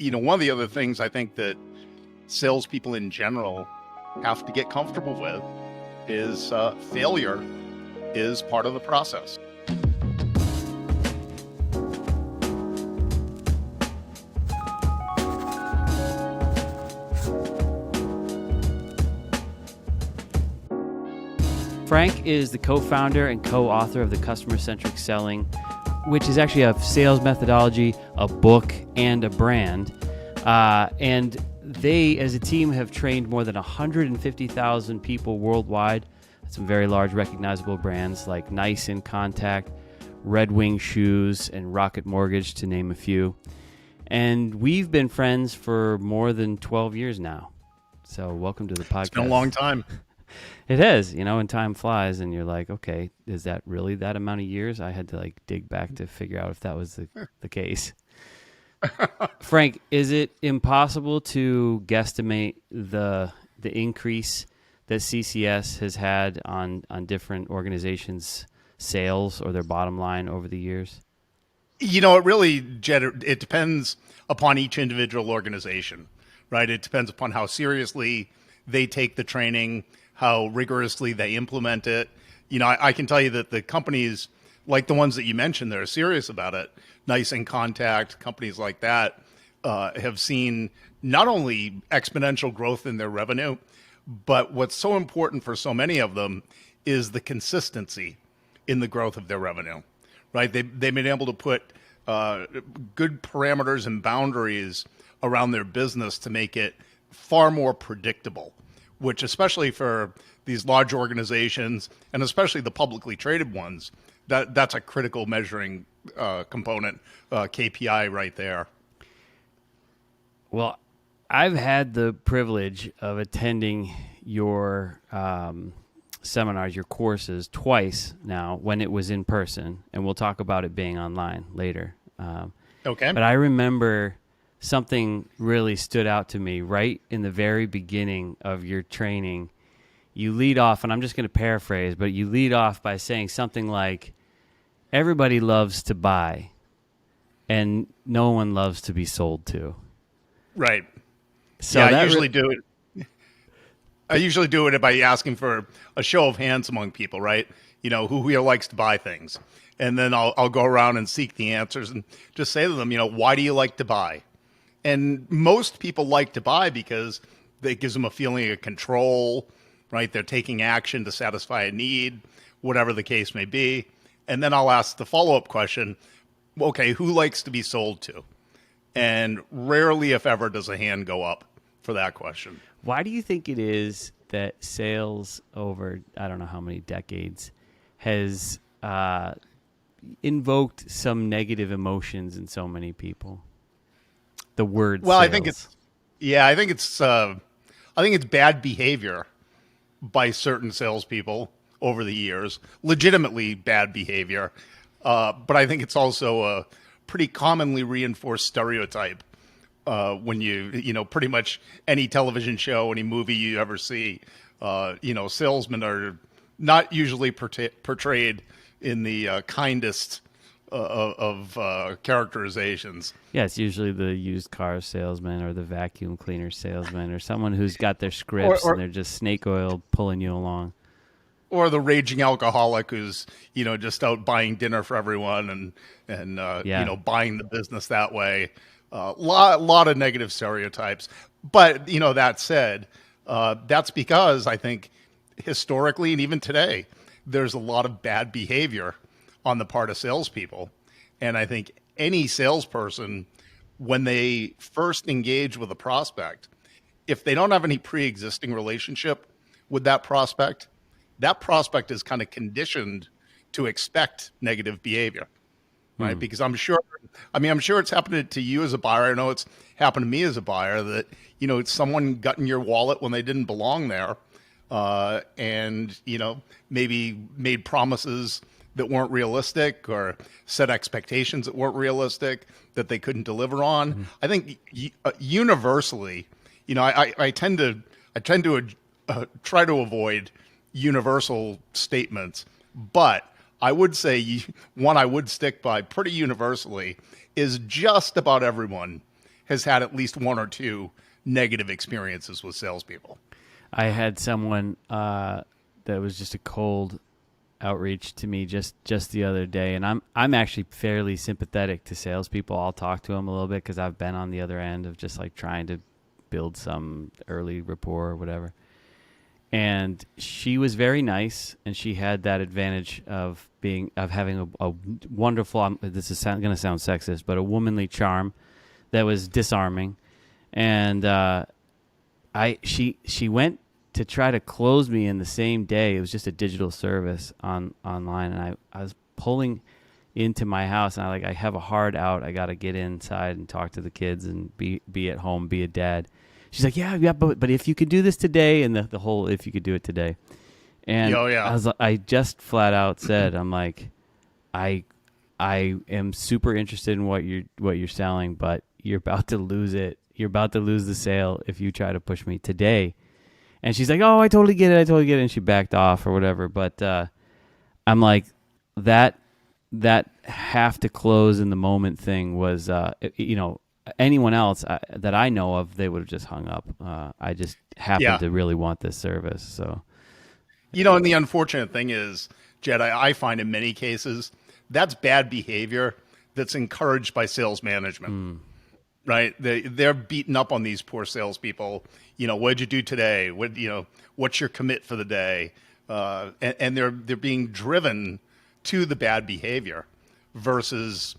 one of the other things I think that salespeople in general have to get comfortable with is failure is part of the process. Frank is the co-founder and co-author of the Customer Centric Selling, which is actually a sales methodology, a book, and a brand. And they, as a team, have trained more than 150,000 people worldwide. Some very large recognizable brands like Nice in Contact, Red Wing Shoes, and Rocket Mortgage, to name a few. And we've been friends for more than 12 years now. So welcome to the podcast. It's been a long time. It is, and time flies, and you're like, okay, is that really that amount of years? I had to dig back to figure out if that was the case. Frank, is it impossible to guesstimate the increase that CCS has had on different organizations' sales or their bottom line over the years? It really it depends upon each individual organization, right? It depends upon how seriously they take the training, how rigorously they implement it. I can tell you that the companies like the ones that you mentioned that are serious about it, Nice in Contact, companies like that, have seen not only exponential growth in their revenue, but what's so important for so many of them is the consistency in the growth of their revenue, right? They've been able to put good parameters and boundaries around their business to make it far more predictable, which especially for these large organizations and especially the publicly traded ones, that's a critical measuring component, KPI right there. Well, I've had the privilege of attending your seminars, your courses twice now when it was in person, and we'll talk about it being online later. Okay. But I remember something really stood out to me right in the very beginning of your training. You lead off, and I'm just going to paraphrase, but you lead off by saying something like, everybody loves to buy, and no one loves to be sold to. Right. So yeah, I usually do it. I usually do it by asking for a show of hands among people, right? Who here likes to buy things? And then I'll go around and seek the answers and just say to them, why do you like to buy? And most people like to buy because it gives them a feeling of control, right? They're taking action to satisfy a need, whatever the case may be. And then I'll ask the follow-up question, okay, who likes to be sold to? And rarely, if ever, does a hand go up for that question. Why do you think it is that sales over, I don't know how many decades, has invoked some negative emotions in so many people? The word well, sales. I think it's bad behavior by certain salespeople over the years, legitimately bad behavior. But I think it's also a pretty commonly reinforced stereotype when you pretty much any television show, any movie you ever see, salesmen are not usually portrayed in the kindest of characterizations. Yeah, it's usually the used car salesman or the vacuum cleaner salesman or someone who's got their scripts and they're just snake oil pulling you along. Or the raging alcoholic who's, just out buying dinner for everyone and buying the business that way. Lot of negative stereotypes. But, that said, that's because I think historically and even today, there's a lot of bad behavior on the part of salespeople. And I think any salesperson, when they first engage with a prospect, if they don't have any pre-existing relationship with that prospect is kind of conditioned to expect negative behavior, right? Because I'm sure it's happened to you as a buyer. I know it's happened to me as a buyer that, it's someone got in your wallet when they didn't belong there. And, maybe made promises that weren't realistic or set expectations that weren't realistic that they couldn't deliver on. Mm-hmm. I think universally, I tend to try to avoid universal statements, but I would say one I would stick by pretty universally is just about everyone has had at least one or two negative experiences with salespeople. I had someone that was just a cold outreach to me just the other day, and I'm actually fairly sympathetic to salespeople. I'll talk to them a little bit because I've been on the other end of just like trying to build some early rapport or whatever. And she was very nice, and she had that advantage of having a wonderful. This is going to sound sexist, but a womanly charm that was disarming. And she went to try to close me in the same day. It was just a digital service online, and I was pulling into my house, and I have a hard out. I got to get inside and talk to the kids and be at home, be a dad. She's like, yeah, but if you could do this today, and the whole if you could do it today, and I just flat out said, I'm like, I am super interested in what you're selling, but you're about to lose it. You're about to lose the sale if you try to push me today. And she's like, oh, I totally get it. And she backed off or whatever. But I'm like, that have to close in the moment thing was, anyone else that I know of, they would have just hung up. I just happened to really want this service. So, and the unfortunate thing is, Jed, I find in many cases that's bad behavior that's encouraged by sales management. Right? They're beating up on these poor salespeople. What'd you do today? What's your commit for the day? And they're being driven to the bad behavior versus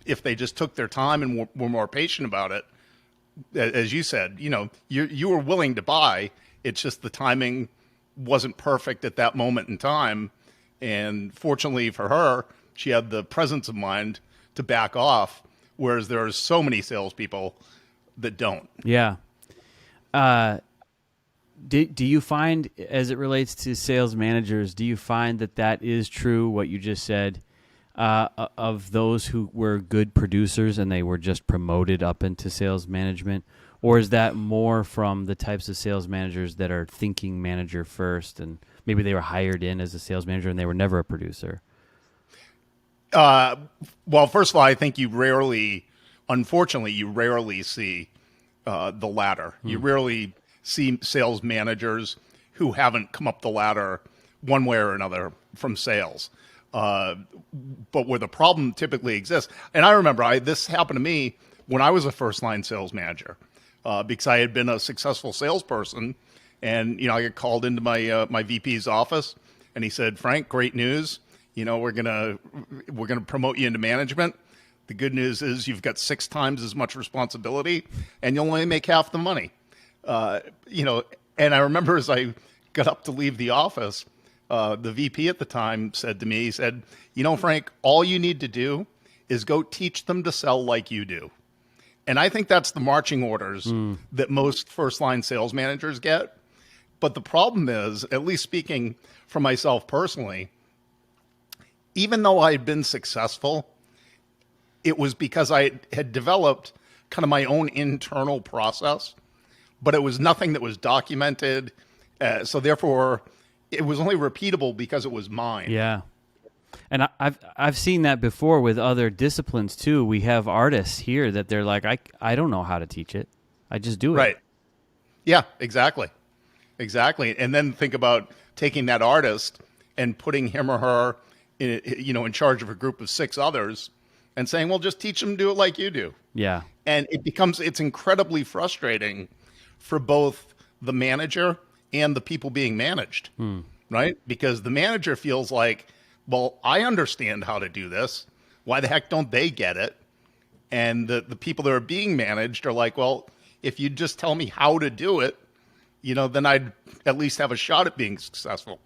if they just took their time and were more patient about it. As you said, you were willing to buy. It's just the timing wasn't perfect at that moment in time. And fortunately for her, she had the presence of mind to back off. Whereas there are so many salespeople that don't. Yeah. Do you find, as it relates to sales managers, do you find that is true, what you just said, of those who were good producers and they were just promoted up into sales management? Or is that more from the types of sales managers that are thinking manager first, and maybe they were hired in as a sales manager and they were never a producer? Well, first of all, I think unfortunately, you rarely see the ladder. You rarely see sales managers who haven't come up the ladder one way or another from sales. But where the problem typically exists, and I remember this happened to me when I was a first-line sales manager, because I had been a successful salesperson, and I got called into my VP's office, and he said, "Frank, great news. We're gonna promote you into management. The good news is you've got 6 times as much responsibility, and you'll only make half the money." And I remember as I got up to leave the office, the VP at the time said to me, he said, "Frank, all you need to do is go teach them to sell like you do." And I think that's the marching orders that most first-line sales managers get. But the problem is, at least speaking for myself personally, even though I had been successful, it was because I had developed kind of my own internal process, but it was nothing that was documented. So therefore, it was only repeatable because it was mine. Yeah. And I've seen that before with other disciplines too. We have artists here that they're like, I don't know how to teach it. I just do it. Right. Yeah, exactly. And then think about taking that artist and putting him or her in charge of a group of 6 others and saying, well, just teach them to do it like you do. Yeah. And it's incredibly frustrating for both the manager and the people being managed, right? Because the manager feels like, well, I understand how to do this. Why the heck don't they get it? And the people that are being managed are like, well, if you just tell me how to do it, then I'd at least have a shot at being successful.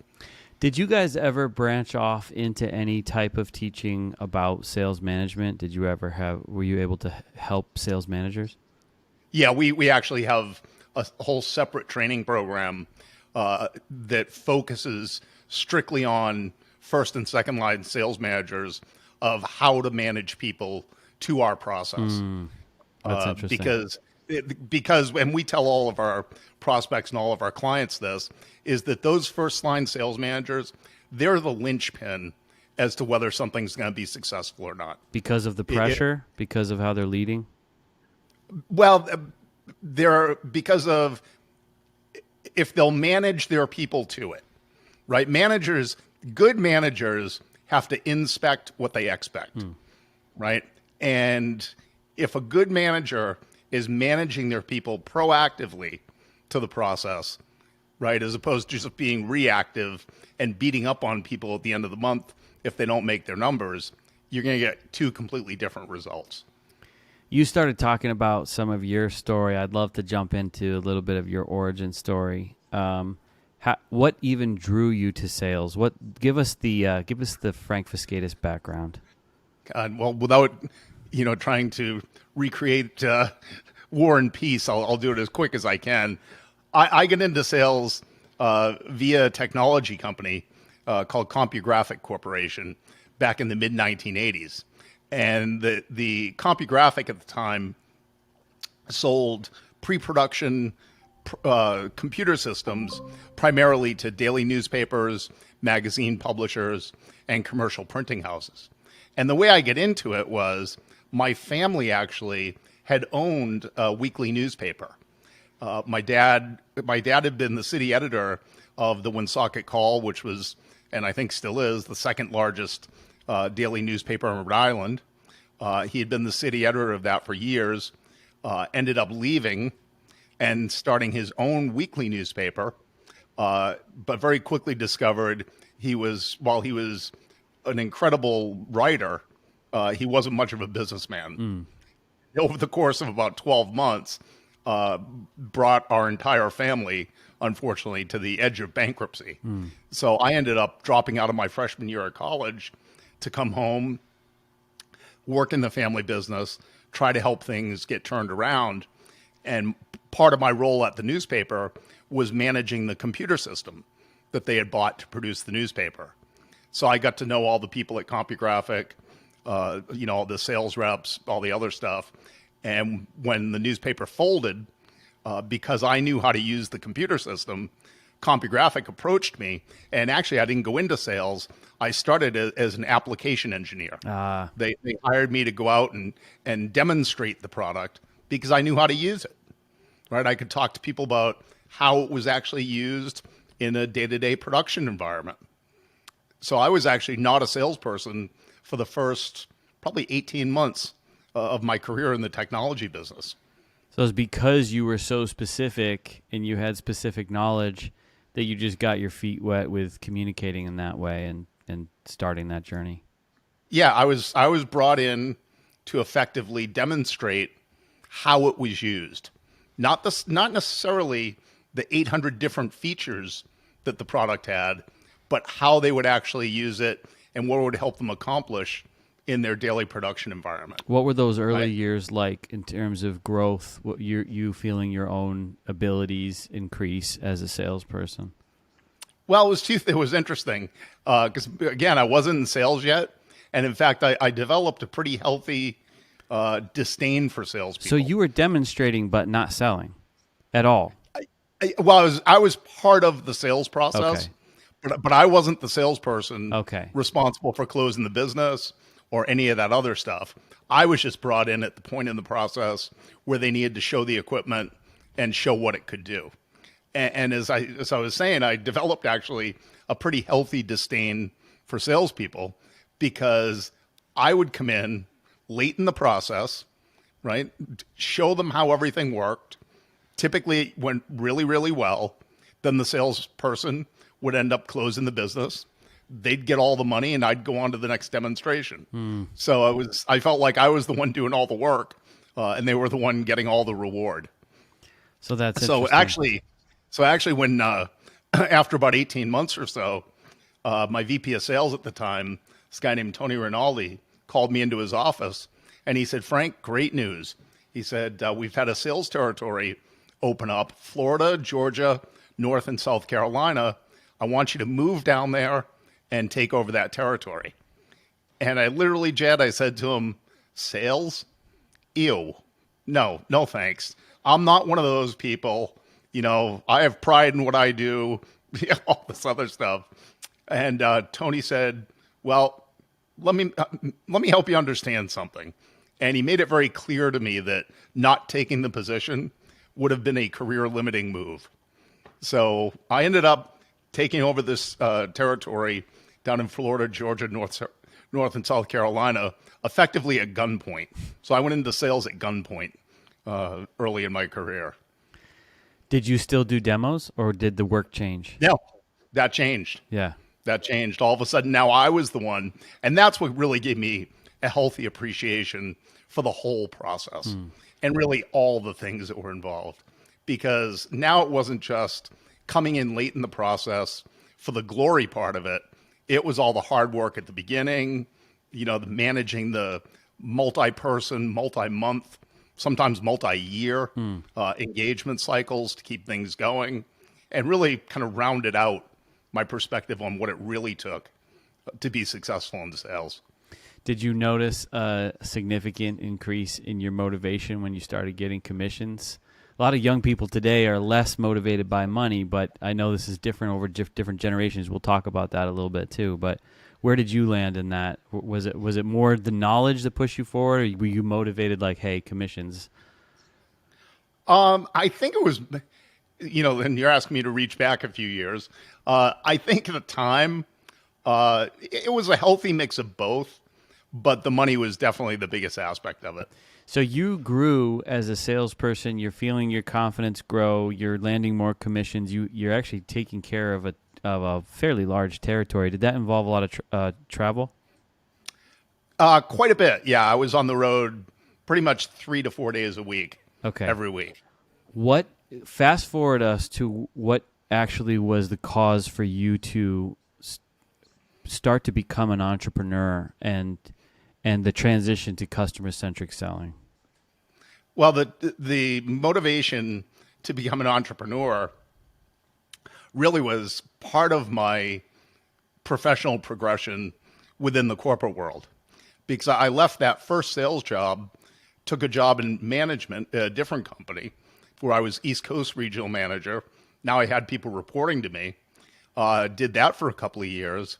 Did you guys ever branch off into any type of teaching about sales management? Were you able to help sales managers? Yeah, we actually have a whole separate training program that focuses strictly on first and second line sales managers of how to manage people to our process. That's interesting. Because when we tell all of our prospects and all of our clients this, is that those first-line sales managers, they're the linchpin as to whether something's going to be successful or not. Because of the pressure? Because of how they're leading? Well, they're because of if they'll manage their people to it, right? Good managers have to inspect what they expect, right? And if a good manager is managing their people proactively to the process, right, as opposed to just being reactive and beating up on people at the end of the month if they don't make their numbers, you're going to get two completely different results. You started talking about some of your story. I'd love to jump into a little bit of your origin story. What even drew you to sales? Give us the Frank Visgatis background. Well, without trying to recreate War and Peace, I'll do it as quick as I can. I get into sales via a technology company called CompuGraphic Corporation back in the mid 1980s. And the CompuGraphic at the time sold pre-production computer systems primarily to daily newspapers, magazine publishers, and commercial printing houses. And the way I get into it was my family actually had owned a weekly newspaper. My dad had been the city editor of the Woonsocket Call, which was, and I think still is, the second largest daily newspaper in Rhode Island. He had been the city editor of that for years, ended up leaving and starting his own weekly newspaper, but very quickly discovered while he was an incredible writer, he wasn't much of a businessman. Over the course of about 12 months, brought our entire family, unfortunately, to the edge of bankruptcy. So I ended up dropping out of my freshman year of college to come home, work in the family business, try to help things get turned around. And part of my role at the newspaper was managing the computer system that they had bought to produce the newspaper. So I got to know all the people at CompuGraphic, all the sales reps, all the other stuff. And when the newspaper folded, because I knew how to use the computer system, CompuGraphic approached me. And actually, I didn't go into sales. I started as an application engineer. They hired me to go out and demonstrate the product because I knew how to use it. Right? I could talk to people about how it was actually used in a day-to-day production environment. So I was actually not a salesperson for the first probably 18 months of my career in the technology business. So it's because you were so specific and you had specific knowledge that you just got your feet wet with communicating in that way and starting that journey. Yeah, I was brought in to effectively demonstrate how it was used. Not necessarily the 800 different features that the product had, but how they would actually use it and what it would help them accomplish in their daily production environment. What were those early years like in terms of growth? What you feeling your own abilities increase as a salesperson? Well, it was interesting because, again, I wasn't in sales yet. And in fact, I developed a pretty healthy disdain for salespeople. So you were demonstrating but not selling at all? I was part of the sales process, but I wasn't the salesperson responsible for closing the business or any of that other stuff. I was just brought in at the point in the process where they needed to show the equipment and show what it could do. And as I was saying, I developed actually a pretty healthy disdain for salespeople because I would come in late in the process, right? Show them how everything worked. Typically it went really, really well. Then the salesperson would end up closing the business. They'd get all the money and I'd go on to the next demonstration. So I felt like I was the one doing all the work and they were the one getting all the reward. So that's so actually when after about 18 months or so, my VP of sales at the time, this guy named Tony Rinaldi, called me into his office and he said, "Frank, great news." He said, "We've had a sales territory open up, Florida, Georgia, North and South Carolina. I want you to move down there and take over that territory." And I literally, Jed, I said to him, "Sales? Ew. No thanks. I'm not one of those people. I have pride in what I do," all this other stuff. And Tony said, "Well, let me help you understand something." And he made it very clear to me that not taking the position would have been a career limiting move. So I ended up taking over this territory down in Florida, Georgia, North and South Carolina, effectively at gunpoint. So I went into sales at gunpoint early in my career. Did you still do demos, or did the work change? No, that changed. Yeah. That changed. All of a sudden, now I was the one. And that's what really gave me a healthy appreciation for the whole process and really all the things that were involved. Because now it wasn't just coming in late in the process for the glory part of it. It was all the hard work at the beginning, the managing the multi-person, multi-month, sometimes multi-year engagement cycles to keep things going, and really kind of rounded out my perspective on what it really took to be successful in sales. Did you notice a significant increase in your motivation when you started getting commissions? A lot of young people today are less motivated by money, but I know this is different over different generations. We'll talk about that a little bit too. But where did you land in that? Was it more the knowledge that pushed you forward, or were you motivated like, hey, commissions? I think it was, and you're asking me to reach back a few years. I think at the time, it was a healthy mix of both, but the money was definitely the biggest aspect of it. So you grew as a salesperson. You're feeling your confidence grow. You're landing more commissions. You're actually taking care of a fairly large territory. Did that involve a lot of travel? Quite a bit. Yeah, I was on the road pretty much 3 to 4 days a week. Okay. Every week. Fast forward us to what actually was the cause for you to start to become an entrepreneur and the transition to customer centric selling. Well, the motivation to become an entrepreneur really was part of my professional progression within the corporate world, because I left that first sales job, took a job in management at a different company where I was East Coast regional manager. Now I had people reporting to me, did that for a couple of years,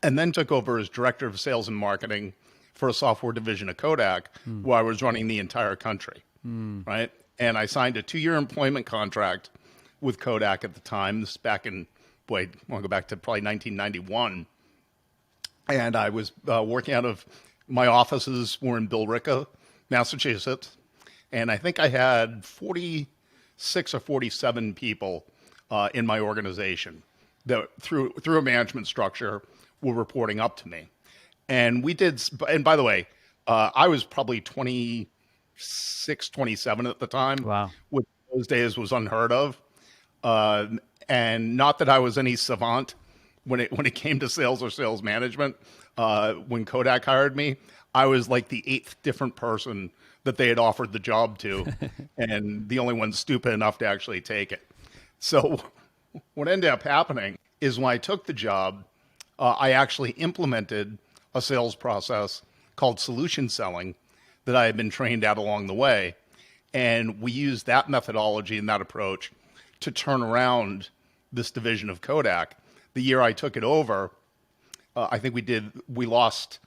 and then took over as director of sales and marketing for a software division of Kodak, where I was running the entire country, right? And I signed a 2-year employment contract with Kodak at the time. This is back in, I want to go back to probably 1991. And I was working out of, my offices were in Billerica, Massachusetts. And I think I had 46 or 47 people in my organization that through a management structure were reporting up to me. And we did, and by the way, I was probably 26, 27 at the time. Wow. Which those days was unheard of. And not that I was any savant when it came to sales or sales management. When Kodak hired me, I was like the 8th different person that they had offered the job to, and the only one stupid enough to actually take it. So what ended up happening is when I took the job, I actually implemented a sales process called solution selling that I had been trained at along the way. And we used that methodology and that approach to turn around this division of Kodak. The year I took it over, I think we lost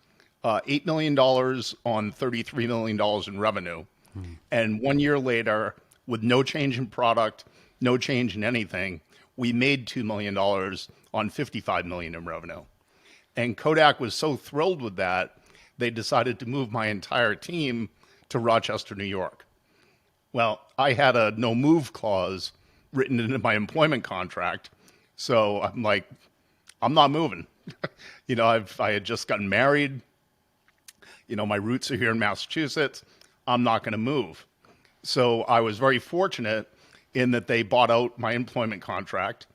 $8 million on $33 million in revenue. And 1 year later, with no change in product, no change in anything, we made $2 million on $55 million in revenue. And Kodak was so thrilled with that, they decided to move my entire team to Rochester, New York. Well, I had a no move clause written into my employment contract. So I'm like, I'm not moving. I had just gotten married. My roots are here in Massachusetts. I'm not going to move. So I was very fortunate in that they bought out my employment contract.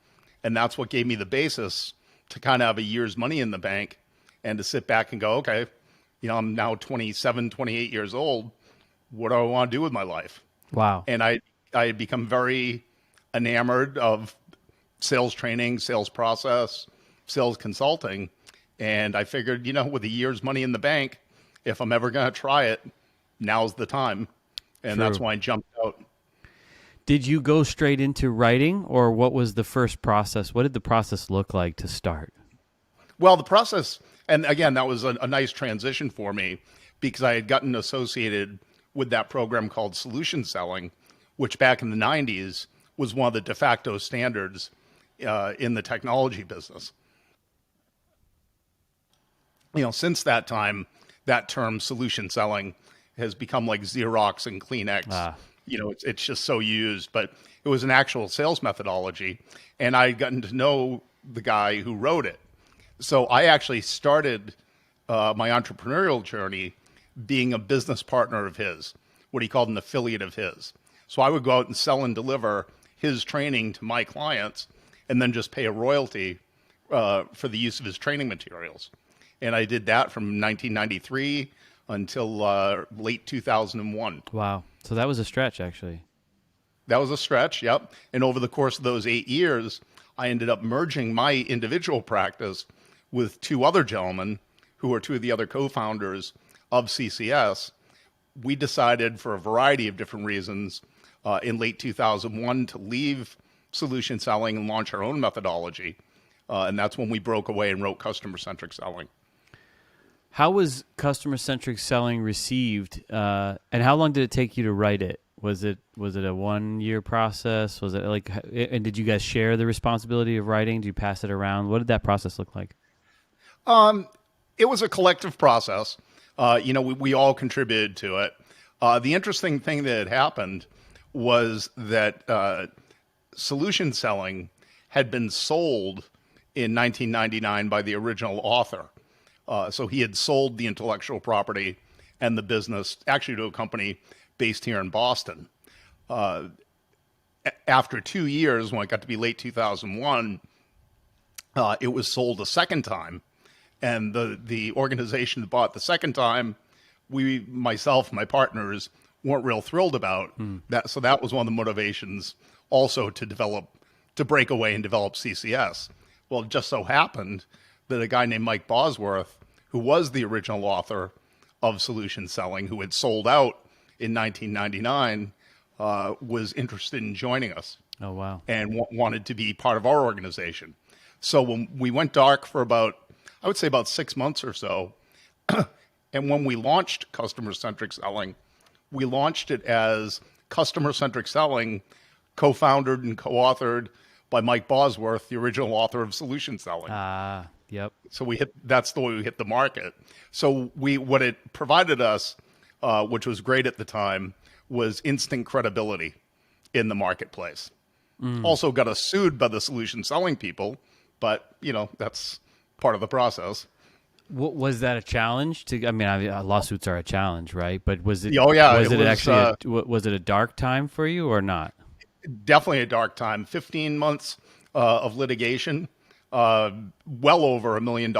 And that's what gave me the basis to kind of have a year's money in the bank and to sit back and go, okay, I'm now 27, 28 years old. What do I want to do with my life? Wow. And I had become very enamored of sales training, sales process, sales consulting. And I figured, with a year's money in the bank, if I'm ever going to try it, now's the time. And that's why I jumped out. Did you go straight into writing, or what was the first process? What did the process look like to start? Well, the process, and again, that was a nice transition for me, because I had gotten associated with that program called Solution Selling, which back in the 90s was one of the de facto standards in the technology business. Since that time, that term solution selling has become like Xerox and Kleenex. It's just so used, but it was an actual sales methodology. And I had gotten to know the guy who wrote it. So I actually started my entrepreneurial journey being a business partner of his, what he called an affiliate of his. So I would go out and sell and deliver his training to my clients and then just pay a royalty for the use of his training materials. And I did that from 1993 until late 2001. Wow. So that was a stretch, actually. That was a stretch, yep. And over the course of those 8 years, I ended up merging my individual practice with two other gentlemen who are two of the other co-founders of CCS. We decided, for a variety of different reasons, in late 2001 to leave solution selling and launch our own methodology. And that's when we broke away and wrote Customer Centric Selling. How was Customer Centric Selling received, and how long did it take you to write it? Was it a 1-year process? Was it and did you guys share the responsibility of writing? Did you pass it around? What did that process look like? It was a collective process. We all contributed to it. The interesting thing that had happened was that solution selling had been sold in 1999 by the original author. So he had sold the intellectual property and the business actually to a company based here in Boston. After 2 years, when it got to be late 2001, it was sold a second time. And the organization that bought the second time, myself, my partners, weren't real thrilled about that. So that was one of the motivations also to break away and develop CCS. Well, it just so happened that a guy named Mike Bosworth, who was the original author of Solution Selling, who had sold out in 1999, was interested in joining us. Oh, wow. And wanted to be part of our organization. So when we went dark for about 6 months or so, and when we launched Customer Centric Selling, we launched it as Customer Centric Selling, co-founded and co-authored by Mike Bosworth, the original author of Solution Selling. Yep. So that's the way we hit the market. So what it provided us, which was great at the time, was instant credibility in the marketplace. Also got us sued by the solution selling people, but that's part of the process. Was that a challenge? Lawsuits are a challenge, right? But was it? Oh yeah. Was it a dark time for you or not? Definitely a dark time. 15 months of litigation, well over $1 million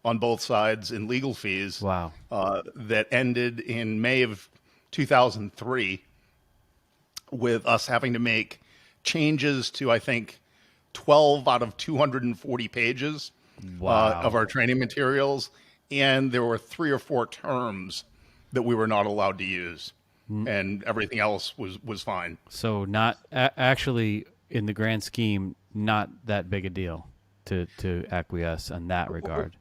on both sides in legal fees. Wow. That ended in May of 2003 with us having to make changes to, I think, 12 out of 240 pages of our training materials. And there were 3 or 4 terms that we were not allowed to use. And everything else was fine. So not actually, in the grand scheme, not that big a deal to acquiesce in that regard.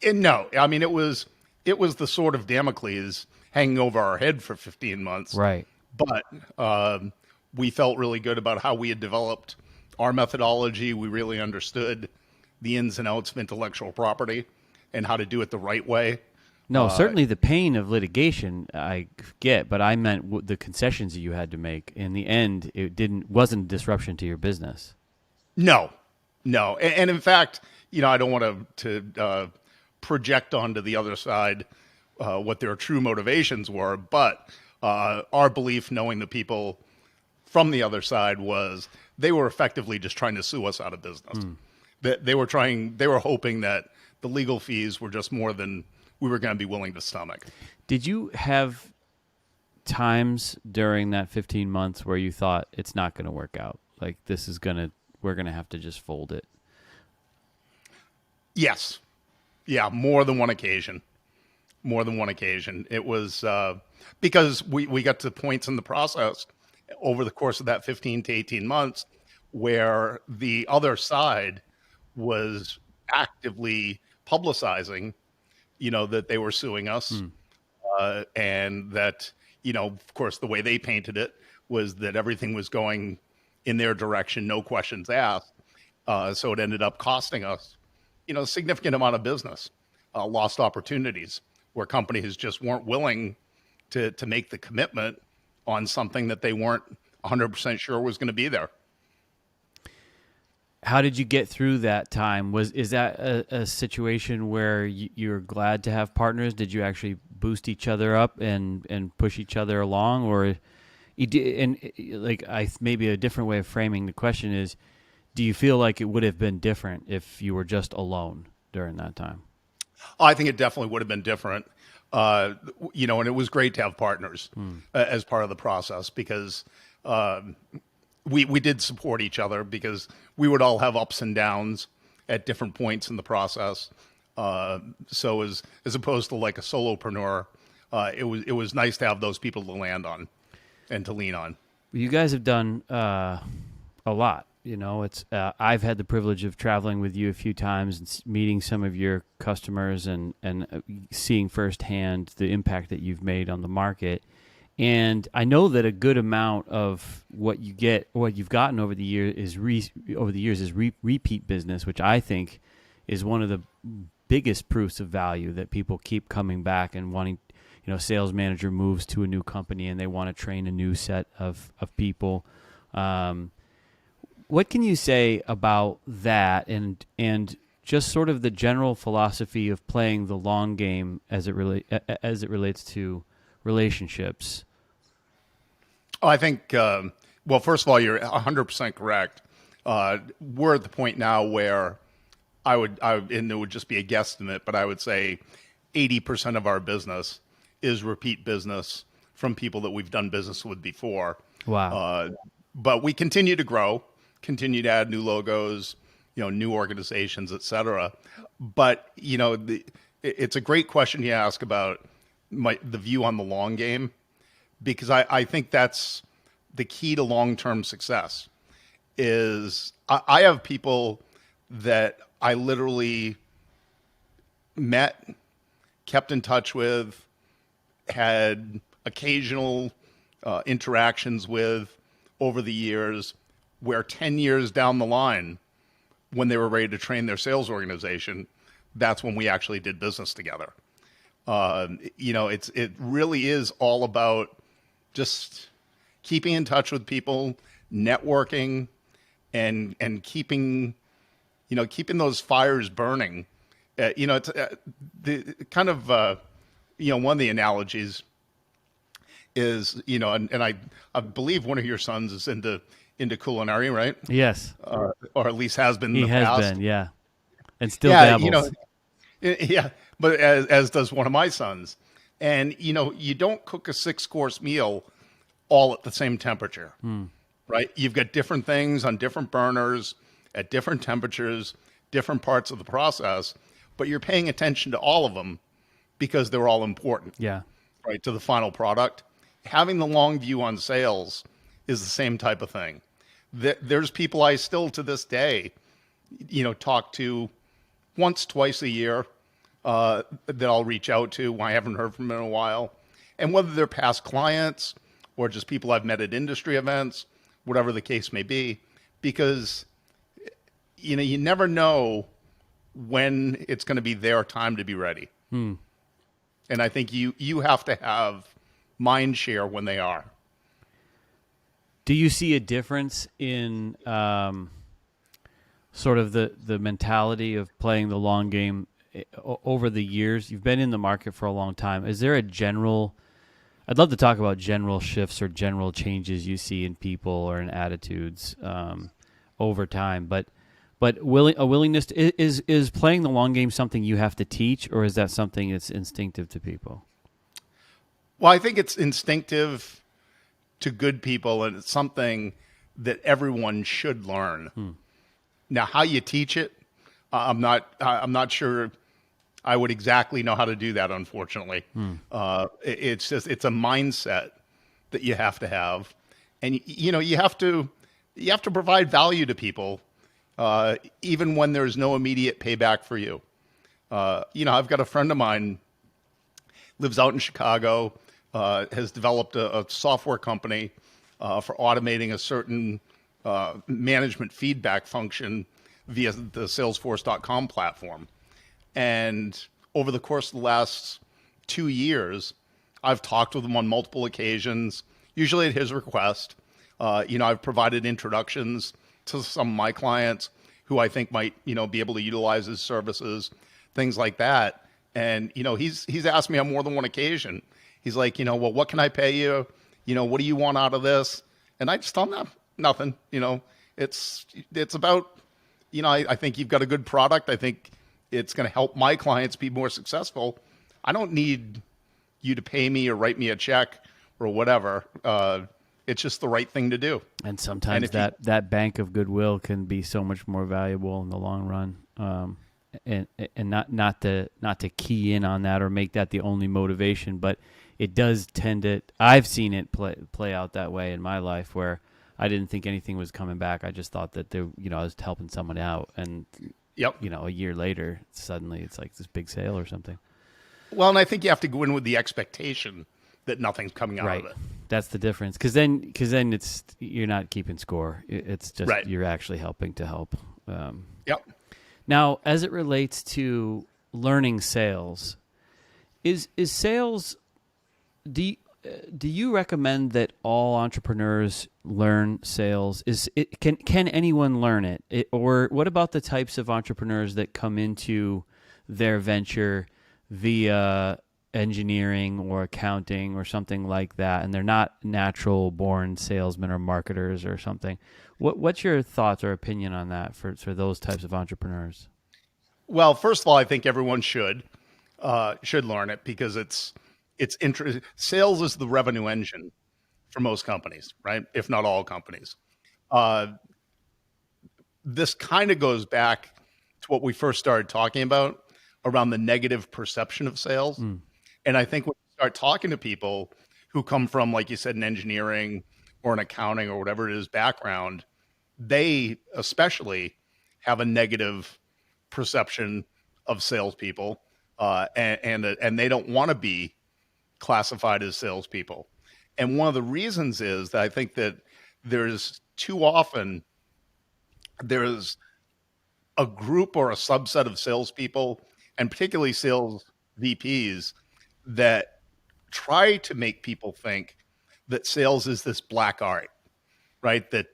No, I mean, it was the sword of Damocles hanging over our head for 15 months. Right. But we felt really good about how we had developed our methodology. We really understood the ins and outs of intellectual property and how to do it the right way. No, certainly the pain of litigation I get, but I meant the concessions that you had to make. In the end, it wasn't a disruption to your business. No. And in fact, I don't want to project onto the other side what their true motivations were, but our belief, knowing the people from the other side, was they were effectively just trying to sue us out of business. They were hoping that the legal fees were just more than we were going to be willing to stomach. Did you have times during that 15 months where you thought it's not going to work out? Like we're going to have to just fold it? Yes. Yeah. More than one occasion. It was because we got to points in the process over the course of that 15 to 18 months where the other side was actively publicizing that they were suing us. and that, of course, the way they painted it was that everything was going in their direction, no questions asked. So it ended up costing us, a significant amount of business, lost opportunities where companies just weren't willing to make the commitment on something that they weren't 100% sure was going to be there. How did you get through that time? Is that a situation where you're glad to have partners? Did you actually boost each other up and push each other along, or you did? And maybe a different way of framing the question is, do you feel like it would have been different if you were just alone during that time? I think it definitely would have been different. And it was great to have partners as part of the process because we did support each other because we would all have ups and downs at different points in the process. So as opposed to like a solopreneur, it was nice to have those people to land on and to lean on. You guys have done a lot. It's I've had the privilege of traveling with you a few times and meeting some of your customers and seeing firsthand the impact that you've made on the market. And I know that a good amount of what you've gotten over the years is repeat business, which I think is one of the biggest proofs of value, that people keep coming back and wanting. Sales manager moves to a new company and they want to train a new set of people. What can you say about that and just sort of the general philosophy of playing the long game as it relates to relationships? Oh, I think, well, first of all, you're 100% correct. We're at the point now where and it would just be a guesstimate, but I would say 80% of our business is repeat business from people that we've done business with before. Wow. But we continue to grow, continue to add new logos, new organizations, et cetera. But, it's a great question you ask about the view on the long game, because I think that's the key to long-term success. Is I have people that I literally met, kept in touch with, had occasional interactions with over the years, where 10 years down the line, when they were ready to train their sales organization, that's when we actually did business together. It really is all about just keeping in touch with people, networking, and keeping those fires burning. It's the kind of one of the analogies is and I believe one of your sons is into culinary, right? Yes, or at least has been. He has past. been, yeah, and still dabbles. Yeah, but as does one of my sons. And, you don't cook a 6-course meal all at the same temperature, right? You've got different things on different burners at different temperatures, different parts of the process, but you're paying attention to all of them because they're all important, right, to the final product. Having the long view on sales is the same type of thing. There's people I still to this day, talk to once, twice a year, that I'll reach out to when I haven't heard from them in a while. And whether they're past clients or just people I've met at industry events, whatever the case may be, because, you never know when it's going to be their time to be ready. And I think you have to have mind share when they are. Do you see a difference in sort of the mentality of playing the long game over the years? You've been in the market for a long time. Is there a general, I'd love to talk about general shifts or general changes you see in people or in attitudes over time, but a willingness to, is playing the long game something you have to teach, or is that something that's instinctive to people? Well, I think it's instinctive to good people, and it's something that everyone should learn. Now, how you teach it, I'm not sure I would exactly know how to do that, unfortunately. It's a mindset that you have to have. And, you have to provide value to people, even when there's no immediate payback for you. I've got a friend of mine lives out in Chicago, has developed a software company for automating a certain management feedback function via the Salesforce.com platform. And over the course of the last 2 years, I've talked with him on multiple occasions, usually at his request. I've provided introductions to some of my clients who I think might, be able to utilize his services, things like that. And, he's asked me on more than one occasion. He's like, well, what can I pay you? What do you want out of this? And I just tell him nothing. It's about, I think you've got a good product. I think it's going to help my clients be more successful. I don't need you to pay me or write me a check or whatever. It's just the right thing to do. And sometimes that bank of goodwill can be so much more valuable in the long run. And not to key in on that or make that the only motivation, but it does tend to. I've seen it play out that way in my life where I didn't think anything was coming back. I just thought that I was helping someone out, and a year later, suddenly it's like this big sale or something. Well, and I think you have to go in with the expectation that nothing's coming out of it. That's the difference, because then it's you're not keeping score. It's just you're actually helping to help. Yep. Now, as it relates to learning sales, is sales? Do you recommend that all entrepreneurs learn sales? Can anyone learn it? Or what about the types of entrepreneurs that come into their venture via engineering or accounting or something like that, and they're not natural born salesmen or marketers or something? What's your thoughts or opinion on that for those types of entrepreneurs? Well, first of all, I think everyone should learn it because it's interesting. Sales is the revenue engine for most companies, right? If not all companies. This kind of goes back to what we first started talking about around the negative perception of sales. And I think when you start talking to people who come from, like you said, an engineering or an accounting or whatever it is background, they especially have a negative perception of salespeople, and they don't want to be classified as salespeople. And one of the reasons is that I think that there's a group or a subset of salespeople, and particularly sales VPs, that try to make people think that sales is this black art, right? That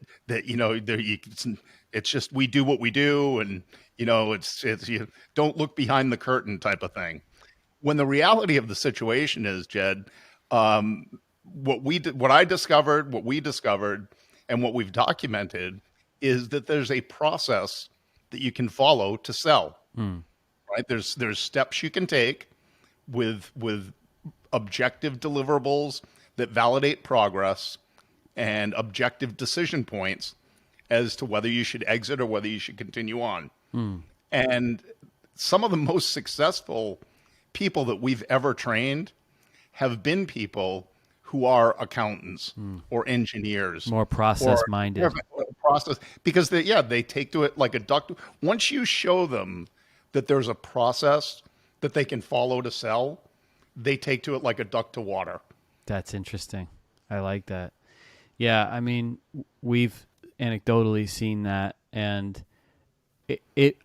it's just we do what we do, and it's you don't look behind the curtain type of thing. When the reality of the situation is, Jed, what we discovered, and what we've documented is that there's a process that you can follow to sell. Right? There's steps you can take with objective deliverables that validate progress and objective decision points as to whether you should exit or whether you should continue on. And some of the most successful people that we've ever trained have been people who are accountants or engineers, more process-minded. Because they take to it like a duck. Once you show them that there's a process that they can follow to sell, they take to it like a duck to water. That's interesting. I like that. Yeah, I mean, we've anecdotally seen that, and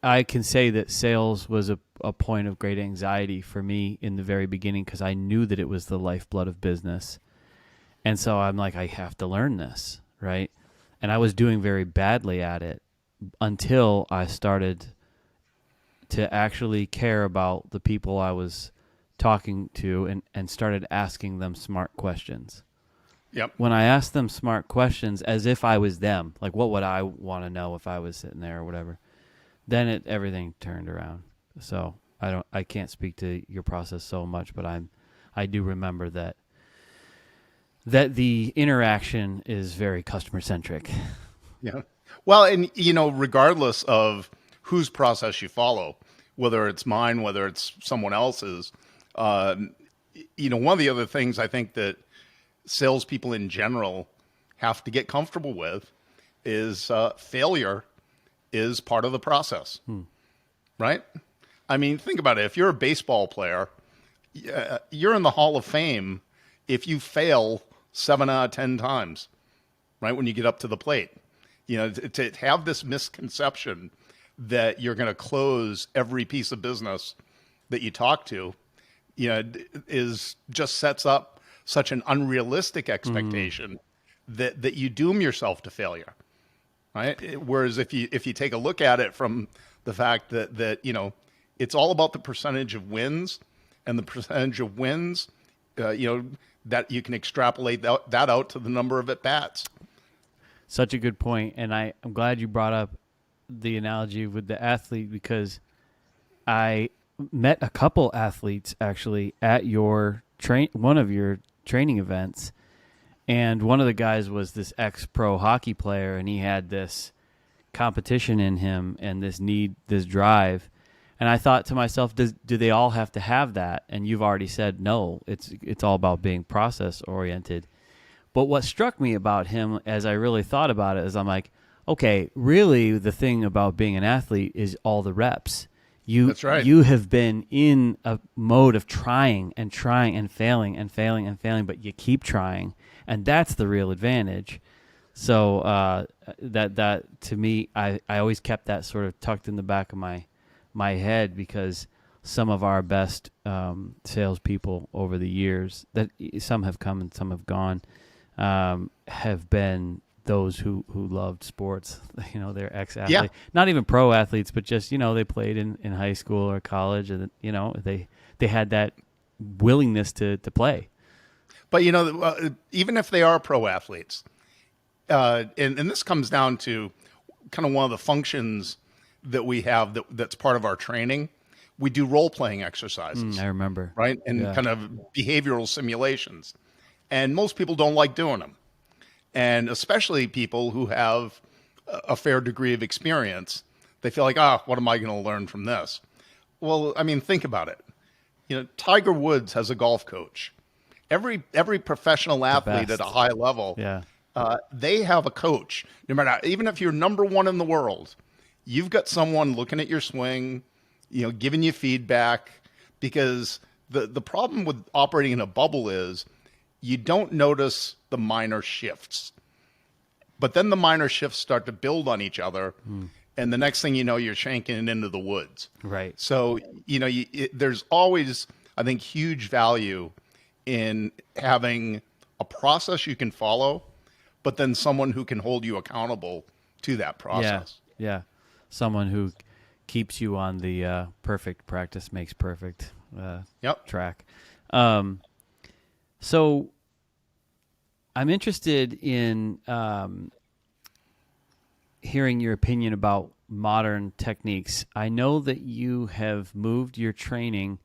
I can say that sales was a point of great anxiety for me in the very beginning because I knew that it was the lifeblood of business. And so I'm like, I have to learn this, right? And I was doing very badly at it until I started to actually care about the people I was talking to and started asking them smart questions. Yep. When I asked them smart questions as if I was them, like what would I want to know if I was sitting there or whatever, then everything turned around. So I can't speak to your process so much, but I do remember that the interaction is very customer centric. Yeah. Well, and regardless of whose process you follow, whether it's mine, whether it's someone else's, one of the other things I think that salespeople in general have to get comfortable with is failure is part of the process, right? I mean, think about it. If you're a baseball player, you're in the Hall of Fame if you fail 7 out of 10 times, right? When you get up to the plate, to have this misconception that you're going to close every piece of business that you talk to, is just sets up such an unrealistic expectation that you doom yourself to failure, right? Whereas if you take a look at it from the fact that it's all about the percentage of wins, and the percentage of wins, that you can extrapolate that out to the number of at bats. Such a good point, and I'm glad you brought up the analogy with the athlete, because I met a couple athletes actually at one of your training events, and one of the guys was this ex-pro hockey player, and he had this competition in him and this drive. And I thought to myself, do they all have to have that? And you've already said no. It's all about being process oriented. But what struck me about him as I really thought about it is I'm like, okay, really the thing about being an athlete is all the reps. That's right. You have been in a mode of trying and failing and failing and failing, but you keep trying, and that's the real advantage. So that to me, I always kept that sort of tucked in the back of my head, because some of our best salespeople over the years, that some have come and some have gone, have been those who loved sports. They're ex-athletes, Yeah. Not even pro athletes, but just, they played in high school or college, and, they had that willingness to play. But, even if they are pro athletes, and this comes down to kind of one of the functions that we have that's part of our training. We do role-playing exercises. I remember. Right? And kind of behavioral simulations. And most people don't like doing them. And especially people who have a fair degree of experience, they feel like, what am I going to learn from this? Well, I mean, think about it. Tiger Woods has a golf coach. Every professional athlete at a high level, they have a coach. No matter, even if you're number one in the world, you've got someone looking at your swing, giving you feedback, because the problem with operating in a bubble is you don't notice the minor shifts. But then the minor shifts start to build on each other, and the next thing you know, you're shanking it into the woods. Right. So, there's always, I think, huge value in having a process you can follow, but then someone who can hold you accountable to that process. Yeah. Someone who keeps you on the perfect practice makes perfect track. So I'm interested in hearing your opinion about modern techniques. I know that you have moved your training.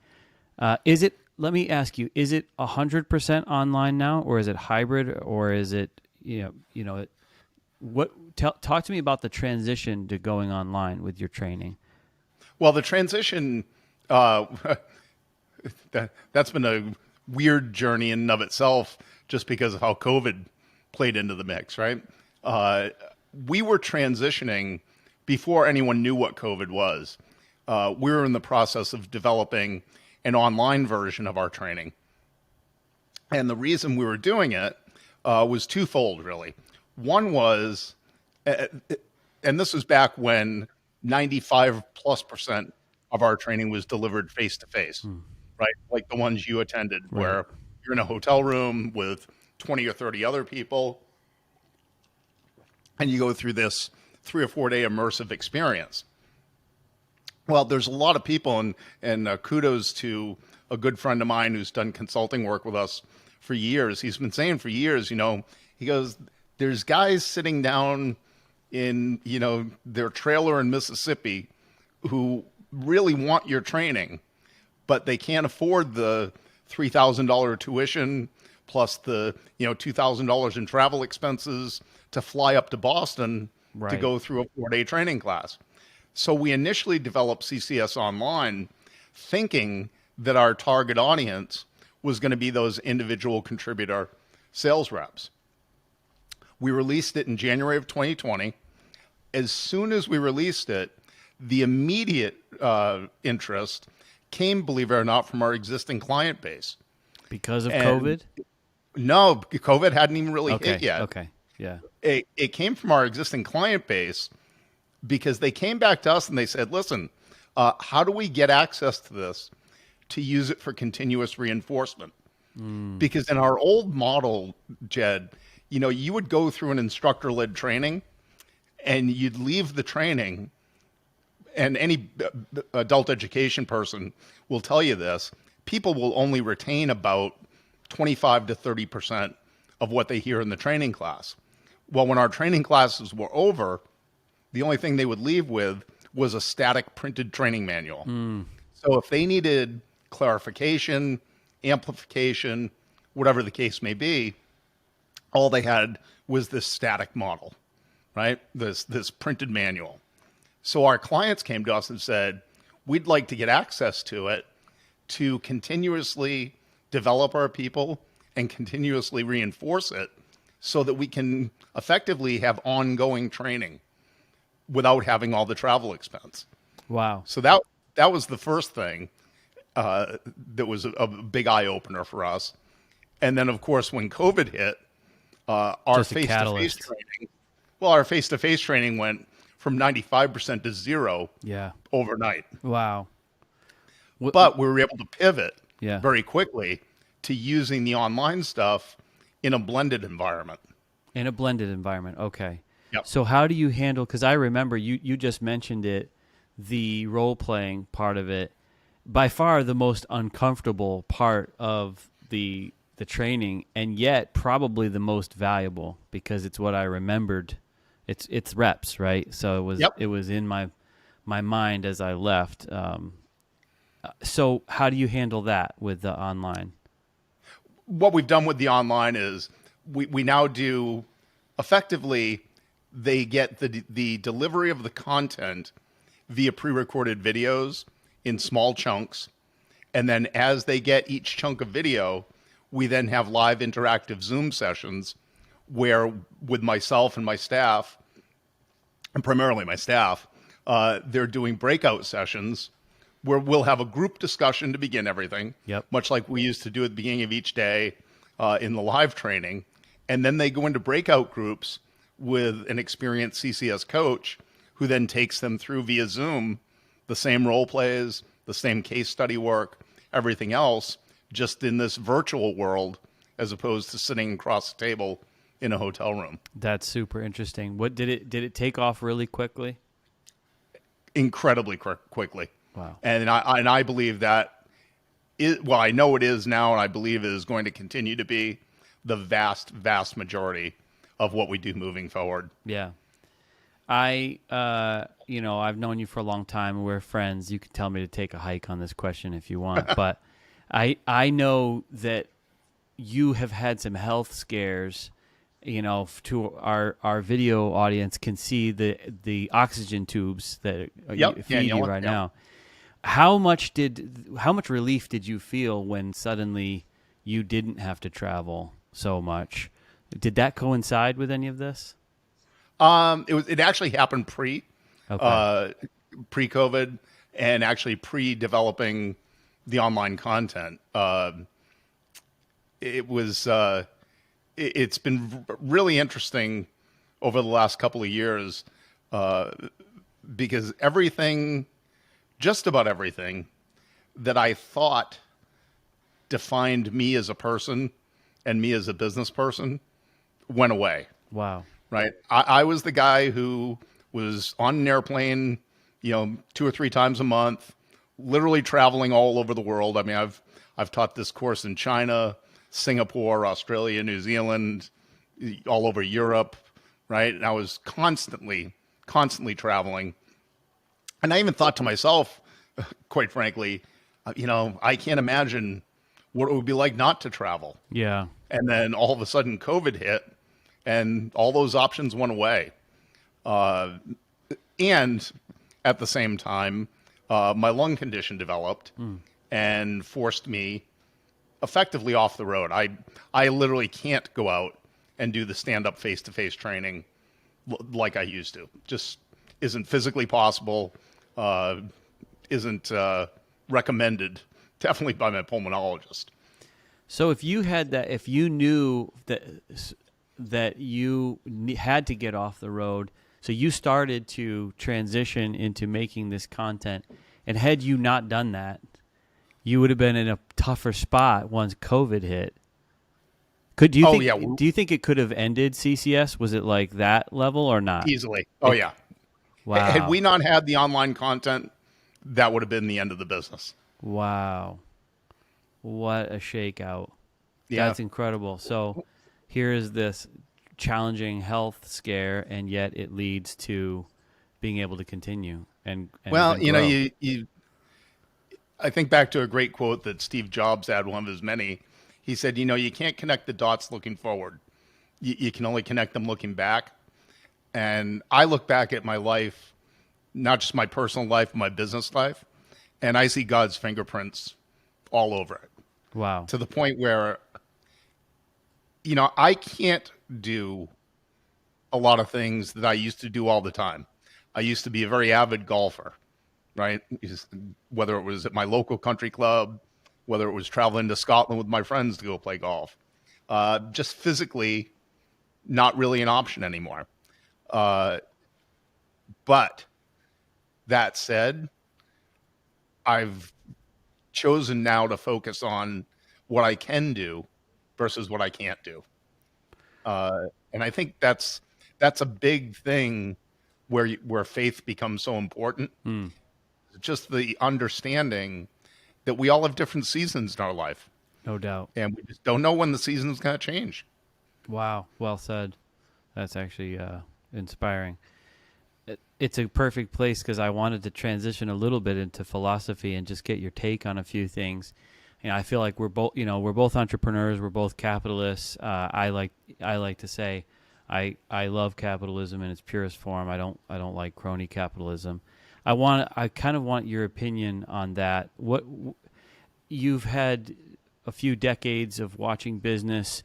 Let me ask you, is it 100% online now, or is it hybrid, or is it, talk to me about the transition to going online with your training. Well, the transition, that's been a weird journey in and of itself, just because of how COVID played into the mix, right? We were transitioning before anyone knew what COVID was. We were in the process of developing an online version of our training. And the reason we were doing it was twofold, really. One was, and this was back when 95+% of our training was delivered face-to-face, right? Like the ones you attended, where you're in a hotel room with 20 or 30 other people, and you go through this 3 or 4 day immersive experience. Well, there's a lot of people, and kudos to a good friend of mine who's done consulting work with us for years. He's been saying for years, he goes, there's guys sitting down in, their trailer in Mississippi who really want your training, but they can't afford the $3,000 tuition plus the, $2,000 in travel expenses to fly up to Boston to go through a 4-day training class. So we initially developed CCS Online thinking that our target audience was going to be those individual contributor sales reps. We released it in January of 2020. As soon as we released it, the immediate interest came, believe it or not, from our existing client base. Because of COVID? No, COVID hadn't even really hit yet. Okay. Yeah. It came from our existing client base because they came back to us and they said, listen, how do we get access to this to use it for continuous reinforcement? Because in our old model, Jed, you would go through an instructor-led training and you'd leave the training, and any adult education person will tell you this, people will only retain about 25 to 30% of what they hear in the training class. Well, when our training classes were over, the only thing they would leave with was a static printed training manual. So if they needed clarification, amplification, whatever the case may be, all they had was this static model, right? This printed manual. So our clients came to us and said, we'd like to get access to it to continuously develop our people and continuously reinforce it so that we can effectively have ongoing training without having all the travel expense. Wow. So that was the first thing that was a big eye-opener for us. And then, of course, when COVID hit, our face-to-face training, our face-to-face training went from 95% to zero overnight. Wow. But we were able to pivot very quickly to using the online stuff in a blended environment. In a blended environment, okay. Yep. So how do you handle, because I remember you just mentioned it, the role-playing part of it, by far the most uncomfortable part of the training, and yet probably the most valuable, because it's what I remembered. It's reps, right? So it was in my mind as I left. So how do you handle that with the online? What we've done with the online is we now do effectively, they get the delivery of the content via pre-recorded videos in small chunks. And then as they get each chunk of video, we then have live interactive Zoom sessions where with myself and my staff, and primarily my staff, they're doing breakout sessions where we'll have a group discussion to begin everything, much like we used to do at the beginning of each day in the live training. And then they go into breakout groups with an experienced CCS coach who then takes them through via Zoom the same role plays, the same case study work, everything else, just in this virtual world as opposed to sitting across the table in a hotel room. That's super interesting. What did it take off really quickly? Incredibly quickly. Wow. And I believe that I know it is now, and I believe it is going to continue to be the vast majority of what we do moving forward. Yeah. I've known you for a long time. We're friends. You can tell me to take a hike on this question if you want, but I know that you have had some health scares. To our video audience can see the oxygen tubes that feed you right now. How much relief did you feel when suddenly you didn't have to travel so much? Did that coincide with any of this? It actually happened pre-COVID, and actually pre-developing the online content. It's been really interesting over the last couple of years because just about everything that I thought defined me as a person and me as a business person went away. Wow. Right. I was the guy who was on an airplane, 2 or 3 times a month, literally traveling all over the world. I mean, I've taught this course in China, Singapore, Australia, New Zealand, all over Europe, right? And I was constantly traveling. And I even thought to myself, quite frankly, I can't imagine what it would be like not to travel. Yeah. And then all of a sudden COVID hit and all those options went away. And at the same time, my lung condition developed and forced me effectively off the road. I literally can't go out and do the stand-up face-to-face training like I used to. Just isn't physically possible. Isn't recommended definitely by my pulmonologist. So if you had that, if you knew that you had to get off the road, so you started to transition into making this content, and had you not done that, you would have been in a tougher spot once COVID hit. Do you think it could have ended CCS? Was it like that level or not? Easily. Oh, yeah. Wow. Had we not had the online content, that would have been the end of the business. Wow. What a shakeout. Yeah. That's incredible. So here is this challenging health scare, and yet it leads to being able to continue. And well, and grow. I think back to a great quote that Steve Jobs had, one of his many. He said, you can't connect the dots looking forward. You can only connect them looking back. And I look back at my life, not just my personal life, but my business life, and I see God's fingerprints all over it. Wow. To the point where, I can't do a lot of things that I used to do all the time. I used to be a very avid golfer, right? Whether it was at my local country club, whether it was traveling to Scotland with my friends to go play golf, just physically not really an option anymore. But that said, I've chosen now to focus on what I can do versus what I can't do. And I think that's a big thing where faith becomes so important. Just the understanding that we all have different seasons in our life. No doubt. And we just don't know when the season's going to change. Wow. Well said. That's actually inspiring. It's a perfect place because I wanted to transition a little bit into philosophy and just get your take on a few things. I feel like we're both entrepreneurs. We're both capitalists. I like to say, I love capitalism in its purest form. I don't like crony capitalism. I kind of want your opinion on that. What you've had a few decades of watching business.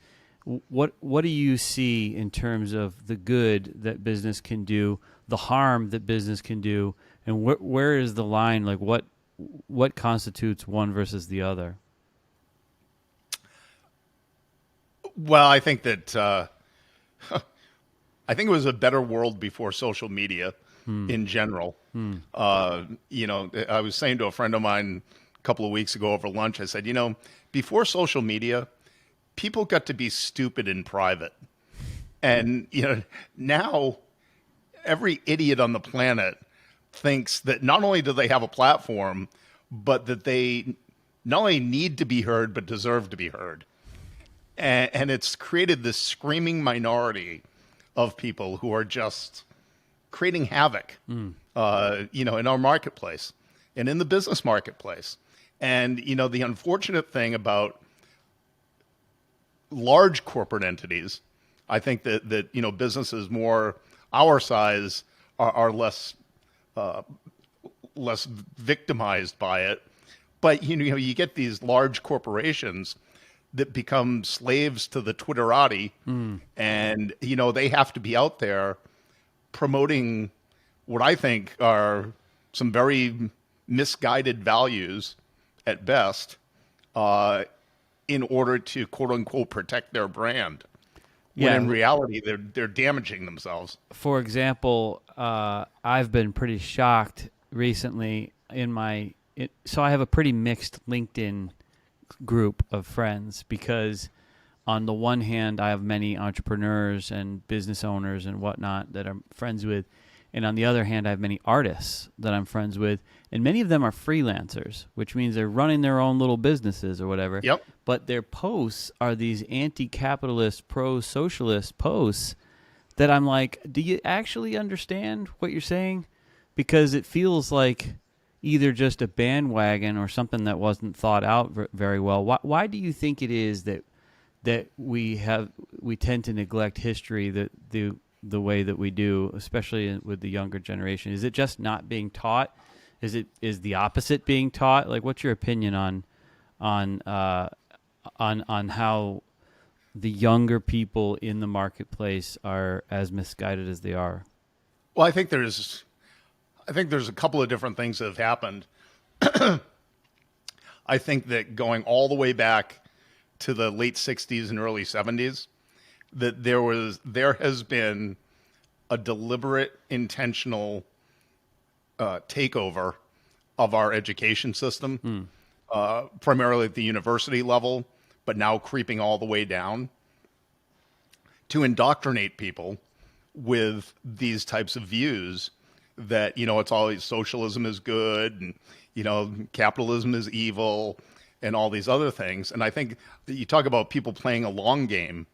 What do you see in terms of the good that business can do, the harm that business can do, and where is the line? Like what constitutes one versus the other? Well, I think that I think it was a better world before social media in general. I was saying to a friend of mine a couple of weeks ago over lunch, I said, before social media, people got to be stupid in private. And, now every idiot on the planet thinks that not only do they have a platform, but that they not only need to be heard, but deserve to be heard. And it's created this screaming minority of people who are just creating havoc, in our marketplace and in the business marketplace. And, the unfortunate thing about large corporate entities, I think that businesses more our size are less victimized by it. But, you get these large corporations that become slaves to the Twitterati, and they have to be out there promoting what I think are some very misguided values at best, in order to quote unquote protect their brand. When in reality they're damaging themselves. For example, I've been pretty shocked recently so I have a pretty mixed LinkedIn group of friends because on the one hand, I have many entrepreneurs and business owners and whatnot that I'm friends with. And on the other hand, I have many artists that I'm friends with. And many of them are freelancers, which means they're running their own little businesses or whatever. Yep. But their posts are these anti-capitalist, pro-socialist posts that I'm like, do you actually understand what you're saying? Because it feels like either just a bandwagon or something that wasn't thought out very well. Why do you think it is that we tend to neglect history the way that we do, especially with the younger generation? Is it just not being taught? Is the opposite being taught? Like, what's your opinion on how the younger people in the marketplace are as misguided as they are? Well, I think there's a couple of different things that have happened. I think that going all the way back to the late 60s and early 70s, that there has been a deliberate, intentional takeover of our education system, primarily at the university level, but now creeping all the way down, to indoctrinate people with these types of views that, it's always socialism is good and, capitalism is evil and all these other things. And I think that you talk about people playing a long game.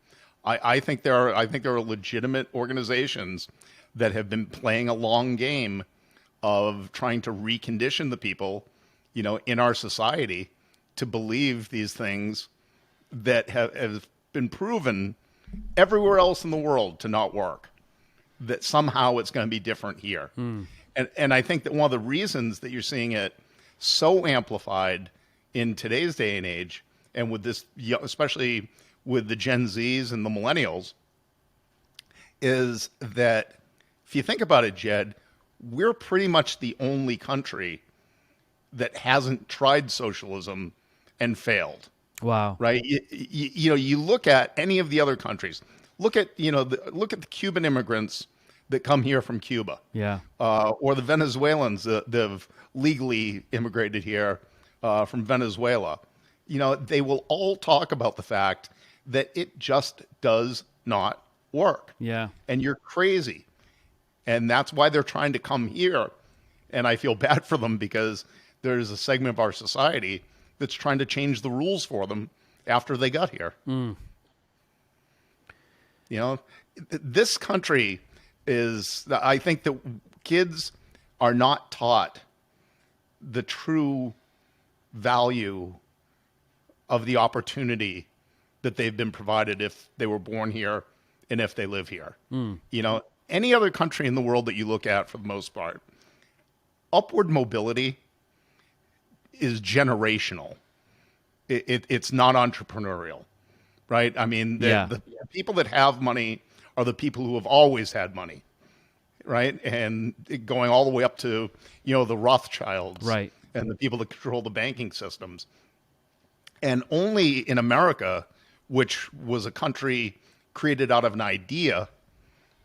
I think there are legitimate organizations that have been playing a long game of trying to recondition the people, in our society to believe these things that have been proven everywhere else in the world to not work, that somehow it's going to be different here. And I think that one of the reasons that you're seeing it so amplified in today's day and age, and with this, especially with the Gen Zs and the millennials, is that if you think about it, Jed, we're pretty much the only country that hasn't tried socialism and failed. Wow. Right? You look at any of the other countries. Look at look at the Cuban immigrants that come here from Cuba. Yeah. Or the Venezuelans that have legally immigrated here from Venezuela. They will all talk about the fact that it just does not work. Yeah. And you're crazy. And that's why they're trying to come here. And I feel bad for them because there's a segment of our society that's trying to change the rules for them after they got here. This country is, I think that kids are not taught the true value of the opportunity that they've been provided if they were born here and if they live here. Any other country in the world that you look at, for the most part, upward mobility is generational. It's not entrepreneurial, right? I mean, the people that have money are the people who have always had money, right? And going all the way up to, the Rothschilds, right, and the people that control the banking systems. And only in America, which was a country created out of an idea,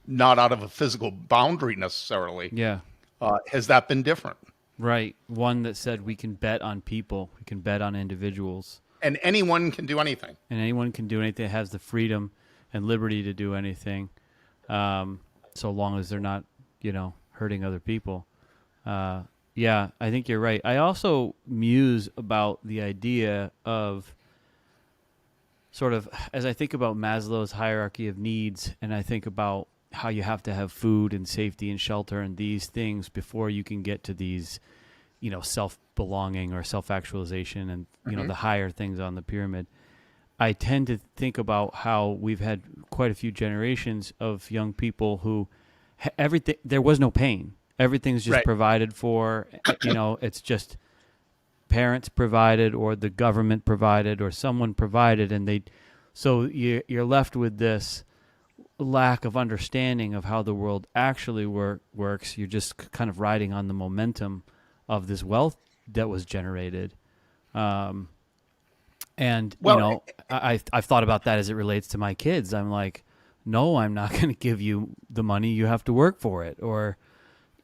not out of a physical boundary necessarily, has that been different. Right. One that said we can bet on people, we can bet on individuals. And anyone can do anything. And anyone can do anything, has the freedom and liberty to do anything, so long as they're not, hurting other people. Yeah, I think you're right. I also muse about the idea of sort of, as I think about Maslow's hierarchy of needs, and I think about how you have to have food and safety and shelter and these things before you can get to these, self-belonging or self-actualization and, the higher things on the pyramid. I tend to think about how we've had quite a few generations of young people who there was no pain. Everything's just provided for, it's just parents provided or the government provided or someone provided. And so you're left with this lack of understanding of how the world actually works. You're just kind of riding on the momentum of this wealth that was generated. I've thought about that as it relates to my kids. I'm like, no, I'm not going to give you the money. You have to work for it. Or,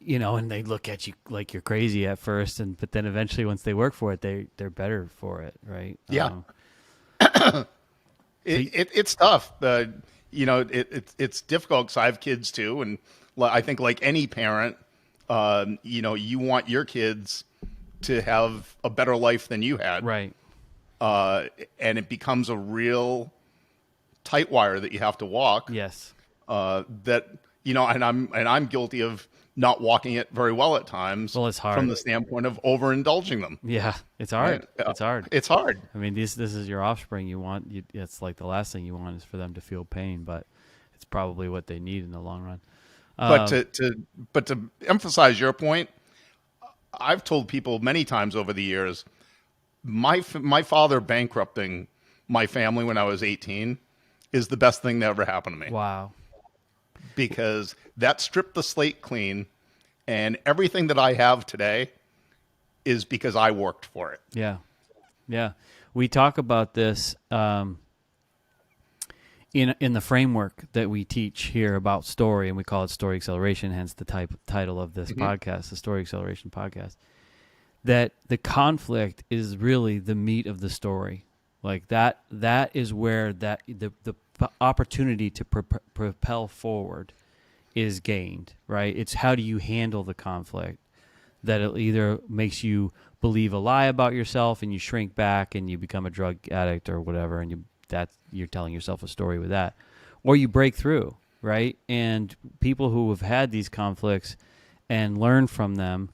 and they look at you like you're crazy at first. But then eventually once they work for it, they're better for it. Right. Yeah. It's tough. It's difficult because I have kids too. And I think like any parent, you want your kids to have a better life than you had. Right. And it becomes a real tight wire that you have to walk. Yes. And I'm guilty of not walking it very well at times. Well, it's hard from the standpoint of overindulging them. Yeah, it's hard. Right? It's hard. It's hard. I mean, this is your offspring. It's like the last thing you want is for them to feel pain, but it's probably what they need in the long run. But to emphasize your point, I've told people many times over the years, my father bankrupting my family when I was 18 is the best thing that ever happened to me. Wow. Because that stripped the slate clean, and everything that I have today is because I worked for it. Yeah. Yeah. We talk about this in the framework that we teach here about story, and we call it story acceleration, hence the title of this podcast, the Story Acceleration Podcast, that the conflict is really the meat of the story. Like that is where the opportunity to propel forward is gained, right? It's how do you handle the conflict that it either makes you believe a lie about yourself and you shrink back and you become a drug addict or whatever, and you're telling yourself a story with that, or you break through, right? And people who have had these conflicts and learn from them,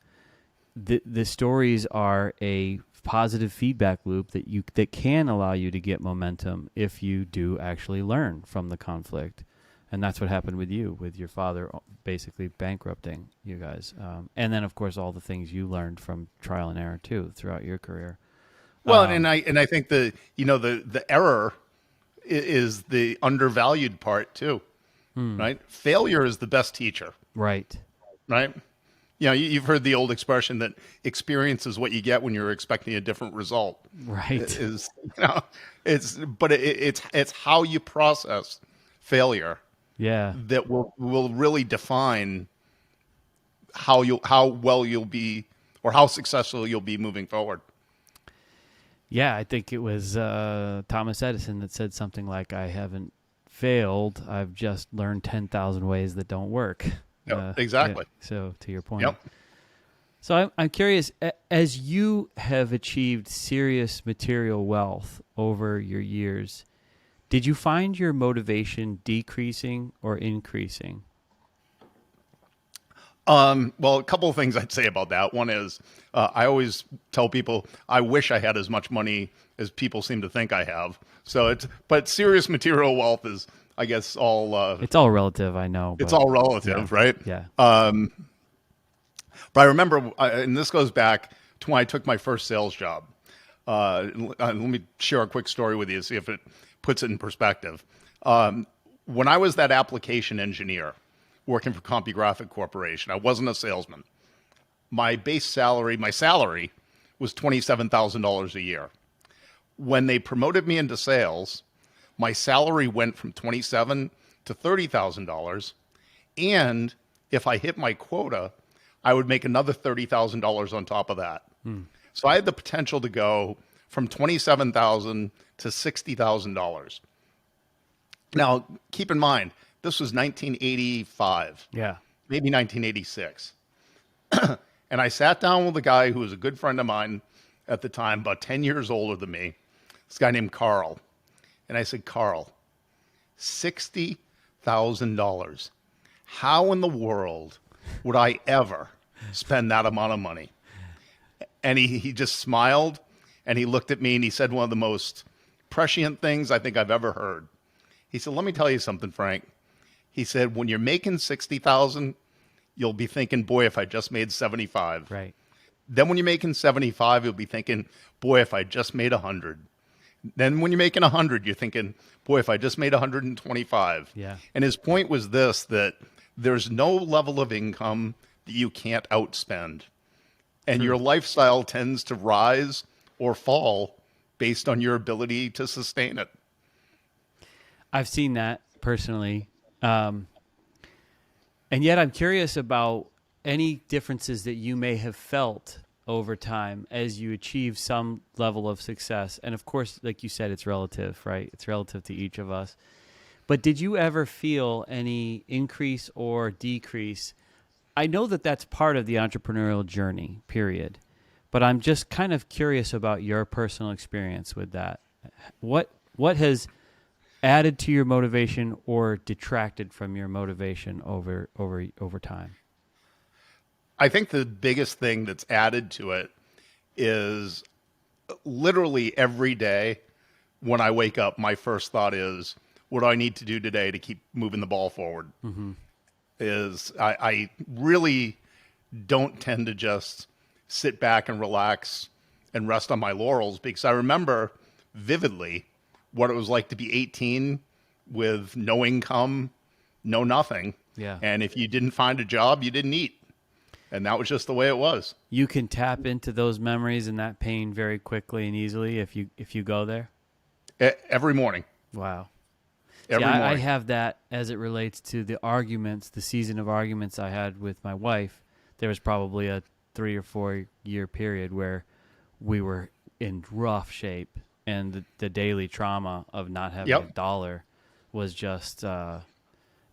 the stories are a positive feedback loop that can allow you to get momentum if you do actually learn from the conflict. And that's what happened with you, with your father basically bankrupting you guys. And then, of course, all the things you learned from trial and error, too, throughout your career. Well, and I think the error is the undervalued part, too, right? Failure is the best teacher. Right. Right? You've heard the old expression that experience is what you get when you're expecting a different result. Right. It's how you process failure. Yeah. That will really define how well you'll be or how successful you'll be moving forward. Yeah, I think it was Thomas Edison that said something like, "I haven't failed. I've just learned 10,000 ways that don't work." Yep, exactly. Yeah, so to your point. Yep. So I'm curious, as you have achieved serious material wealth over your years, did you find your motivation decreasing or increasing? Well, a couple of things I'd say about that. One is I always tell people I wish I had as much money as people seem to think I have. But serious material wealth is, I guess, all... it's all relative, I know. It's all relative, right? Yeah. But I remember, and this goes back to when I took my first sales job. Let me share a quick story with you, see if it puts it in perspective. When I was that application engineer working for CompuGraphic Corporation, I wasn't a salesman. My salary was $27,000 a year. When they promoted me into sales, my salary went from $27,000 to $30,000, and if I hit my quota, I would make another $30,000 on top of that. So I had the potential to go from $27,000 to $60,000. Now, keep in mind, this was 1985. Yeah. Maybe 1986. And I sat down with a guy who was a good friend of mine at the time, about 10 years older than me, this guy named Carl. And I said, Carl, $60,000. How in the world would I ever spend that amount of money? And he just smiled, and he looked at me, and he said one of the most prescient things I think I've ever heard. He said, let me tell you something, Frank. He said, when you're making 60,000, you'll be thinking, boy, if I just made 75. Right. Then when you're making 75, you'll be thinking, boy, if I just made 100. Then when you're making 100, you're thinking, boy, if I just made 125. Yeah. And his point was this, that there's no level of income that you can't outspend. And your lifestyle tends to rise or fall based on your ability to sustain it. I've seen that personally. And yet I'm curious about any differences that you may have felt over time as you achieve some level of success. And of course, like you said, it's relative, right? It's relative to each of us. But did you ever feel any increase or decrease? I know that that's part of the entrepreneurial journey, period. But I'm just kind of curious about your personal experience with that. What has added to your motivation or detracted from your motivation over time? I think the biggest thing that's added to it is literally every day when I wake up, my first thought is, what do I need to do today to keep moving the ball forward? Mm-hmm. I really don't tend to just sit back and relax and rest on my laurels, because I remember vividly what it was like to be 18 with no income, no nothing. Yeah. And if you didn't find a job, you didn't eat. And that was just the way it was. You can tap into those memories and that pain very quickly and easily if you go there. Every morning. Wow. Every morning. I have that as it relates to the arguments, the season of arguments I had with my wife. There was probably a 3 or 4 year period where we were in rough shape, and the daily trauma of not having a dollar was just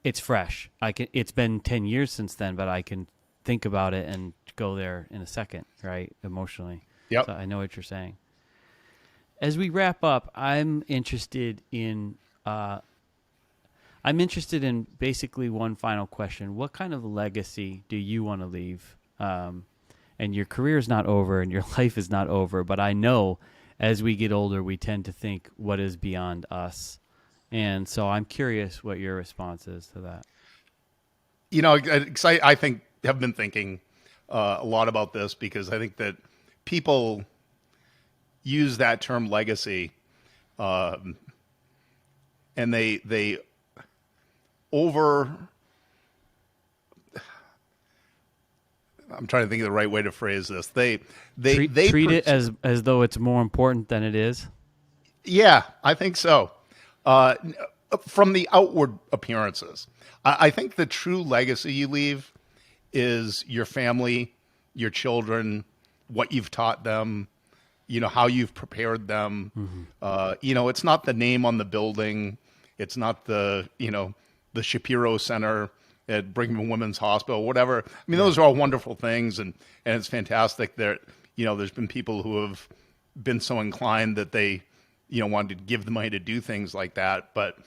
it's fresh. It's been 10 years since then, but I can think about it and go there in a second, right? Emotionally. Yep. So I know what you're saying. As we wrap up, I'm interested in basically one final question. What kind of legacy do you want to leave? And your career is not over and your life is not over, but I know as we get older, we tend to think what is beyond us. And so I'm curious what your response is to that. You know, I think have been thinking a lot about this, because I think that people use that term legacy, and they I'm trying to think of the right way to phrase this. They treat it as though it's more important than it is. Yeah, I think so. From the outward appearances, I think the true legacy you leave is your family, your children, what you've taught them, you know, how you've prepared them. Mm-hmm. You know, it's not the name on the building. It's not the Shapiro Center at Brigham and Women's Hospital, whatever. I mean, those are all wonderful things, and it's fantastic that, you know, there's been people who have been so inclined that they, you know, wanted to give the money to do things like that. But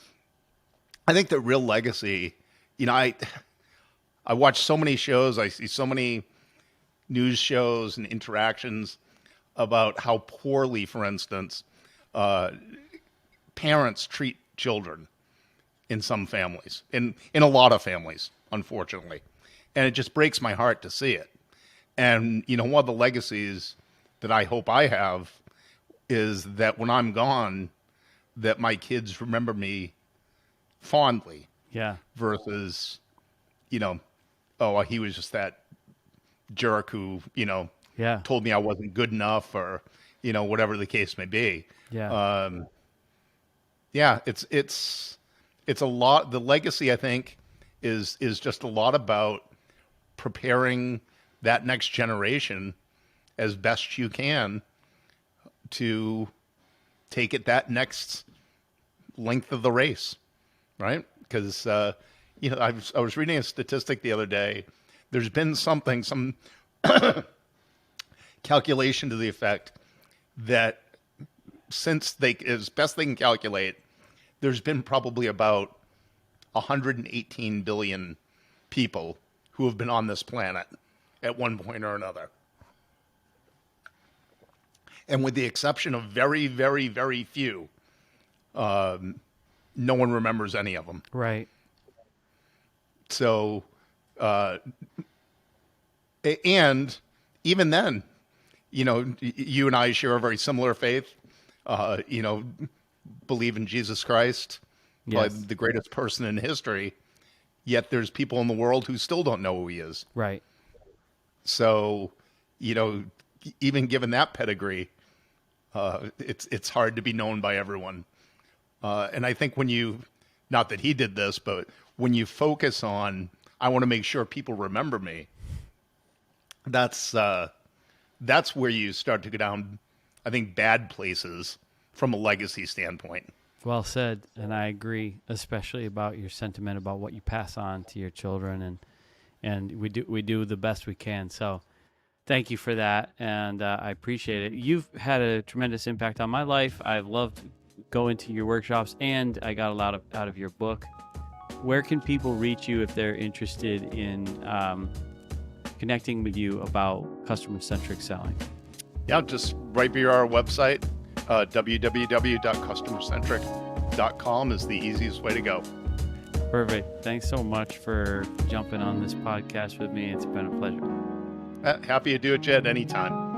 I think the real legacy, you know, I watch so many shows, I see so many news shows and interactions about how poorly, for instance, parents treat children in some families, in a lot of families, unfortunately. And it just breaks my heart to see it. And, you know, one of the legacies that I hope I have is that when I'm gone, that my kids remember me fondly. Yeah. Versus, you know, oh, he was just that jerk who, you know, told me I wasn't good enough, or, you know, whatever the case may be. Yeah. It's a lot. The legacy, I think, is just a lot about preparing that next generation as best you can to take it that next length of the race, right? Because you know, I was reading a statistic the other day. There's been some calculation to the effect that since as best they can calculate, there's been probably about 118 billion people who have been on this planet at one point or another. And with the exception of very, very, very few, no one remembers any of them. Right. So, and even then, you know, you and I share a very similar faith, you know, believe in Jesus Christ, yes, the greatest person in history, yet there's people in the world who still don't know who he is. Right. So, you know, even given that pedigree, it's hard to be known by everyone. And I think when you, not that he did this, but when you focus on, I want to make sure people remember me, that's where you start to go down, I think, bad places from a legacy standpoint. Well said, and I agree, especially about your sentiment about what you pass on to your children, and we do the best we can. So, thank you for that, and I appreciate it. You've had a tremendous impact on my life. I've loved going to your workshops, and I got a lot out of your book. Where can people reach you if they're interested in connecting with you about customer centric selling? Yeah, just right via our website. www.customercentric.com is the easiest way to go. Perfect. Thanks so much for jumping on this podcast with me. It's been a pleasure. Happy to do it, Jed, anytime.